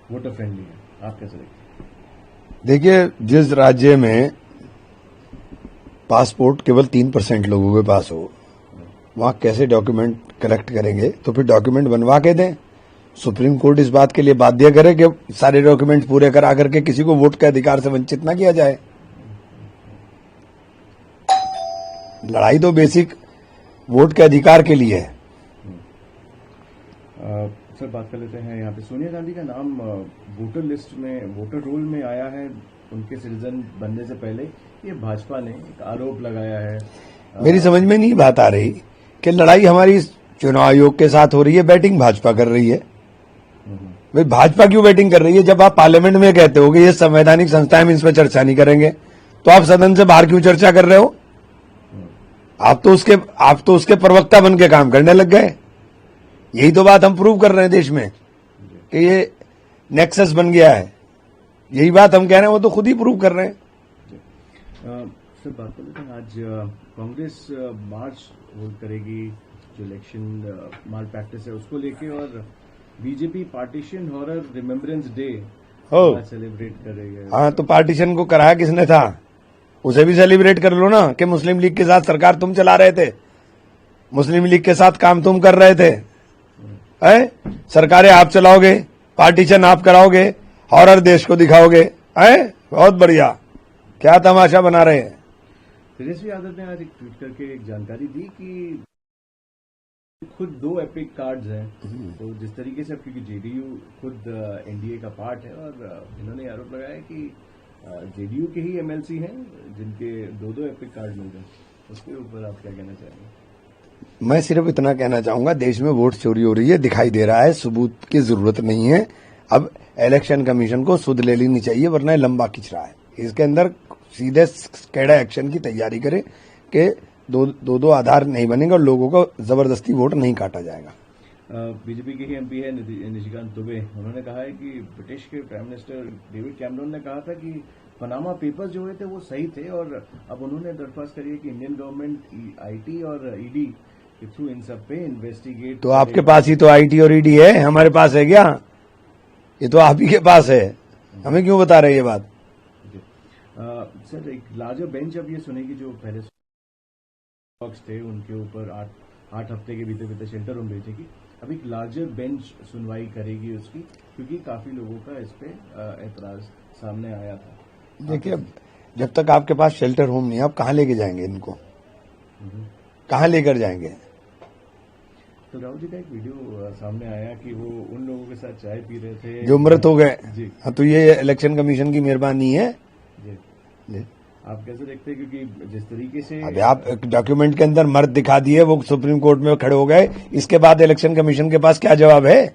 Voter friendly है, आप कैसे देखते हैं? देखिए, जिस राज्य में पासपोर्ट केवल 3% लोगों के पास हो, वहां कैसे डॉक्यूमेंट कलेक्ट करेंगे? तो फिर डॉक्यूमेंट बनवा के दें। सुप्रीम कोर्ट इस बात के लिए बाध्य करे कि सारे डॉक्यूमेंट पूरे करा करके किसी को वोट के अधिकार से वंचित ना किया जाए। लड़ाई तो बेसिक वोट के अधिकार के लिए है। सर, बात कर लेते हैं यहाँ पे सोनिया गांधी का नाम वोटर लिस्ट में, वोटर रोल में आया है उनके सिटीजन बनने से पहले। ये भाजपा ने एक आरोप लगाया है। मेरी समझ में नहीं बात आ रही कि लड़ाई हमारी चुनाव आयोग के साथ हो रही है, बैटिंग भाजपा कर रही है। भाई, भाजपा क्यों बैटिंग कर रही है? जब आप पार्लियामेंट में कहते हो कि ये संवैधानिक संस्था है, हम इस पर चर्चा नहीं करेंगे, तो आप सदन से बाहर क्यों चर्चा कर रहे हो? आप तो उसके प्रवक्ता बन के काम करने लग गए। यही तो बात हम प्रूव कर रहे हैं देश में कि ये नेक्सस बन गया है। यही बात हम कह रहे हैं, वो तो खुद ही प्रूव कर रहे हैं। सर, बात कर लेते हैं, आज कांग्रेस मार्च होल्ड करेगी, जो इलेक्शन माल प्रैक्टिस है उसको लेके, और BJP partition horror remembrance day celebrate करेगी। हाँ, तो पार्टीशन को कराया किसने था? उसे भी सेलिब्रेट कर लो ना, कि मुस्लिम लीग के साथ सरकार तुम चला रहे थे, मुस्लिम लीग के साथ काम तुम कर रहे थे। सरकारें आप चलाओगे, पार्टीशन आप कराओगे, हॉरर देश को दिखाओगे। बहुत बढ़िया, क्या तमाशा बना रहे हैं। तेजस्वी यादव ने आज एक ट्वीट करके एक जानकारी दी कि खुद 2 एपिक कार्ड्स हैं। तो जिस तरीके से, क्योंकि जेडीयू खुद एनडीए का पार्ट है, और इन्होंने आरोप लगाया कि जेडीयू के ही एमएलसी हैं जिनके 2 एपिक कार्ड मिल गए। उसके ऊपर आप क्या कहना चाहेंगे? मैं सिर्फ इतना कहना चाहूंगा, देश में वोट चोरी हो रही है, दिखाई दे रहा है, सबूत की जरूरत नहीं है। अब इलेक्शन कमीशन को सुध ले लेनी चाहिए, वरना लंबा खिंच रहा है। इसके अंदर सीधे कैडा एक्शन की तैयारी करे कि दो आधार नहीं बनेंगे और लोगों को जबरदस्ती वोट नहीं काटा जाएगा। बीजेपी के ही एमपी है निशिकांत दुबे, उन्होंने कहा है कि ब्रिटिश के प्राइम मिनिस्टर डेविड कैमरन ने कहा था कि पनामा पेपर्स जो हुए थे वो सही थे, और अब उन्होंने दरख्वास्त करी है कि इंडियन गवर्नमेंट आईटी और ईडी के थ्रू इन सब पे इन्वेस्टिगेट। तो आपके पास ही तो आईटी और ईडी है, हमारे पास है क्या? ये तो आप ही के पास है, हमें क्यों बता रहे ये बात? सर, एक लार्जर बेंच अब ये सुनेगी जो पहले थे उनके ऊपर 8 हफ्ते के बीते शेल्टर होम भेजेगी। अब एक लार्जर बेंच सुनवाई करेगी उसकी, क्योंकि काफी लोगों का इस पे एतराज सामने आया था। देखिए, जब तक आपके पास शेल्टर होम नहीं है, आप कहाँ लेके जाएंगे इनको? कहाँ लेकर जाएंगे? तो राहुल जी का एक वीडियो सामने आया कि वो उन लोगों के साथ चाय पी रहे थे जो मृत हो गए। जी। हाँ, तो ये इलेक्शन कमीशन की मेहरबानी है। जी। आप कैसे देखते हैं? क्योंकि जिस तरीके से अभी आप डॉक्यूमेंट के अंदर मर्द दिखा दिए, वो सुप्रीम कोर्ट में खड़े हो गए, इसके बाद इलेक्शन कमीशन के पास क्या जवाब है?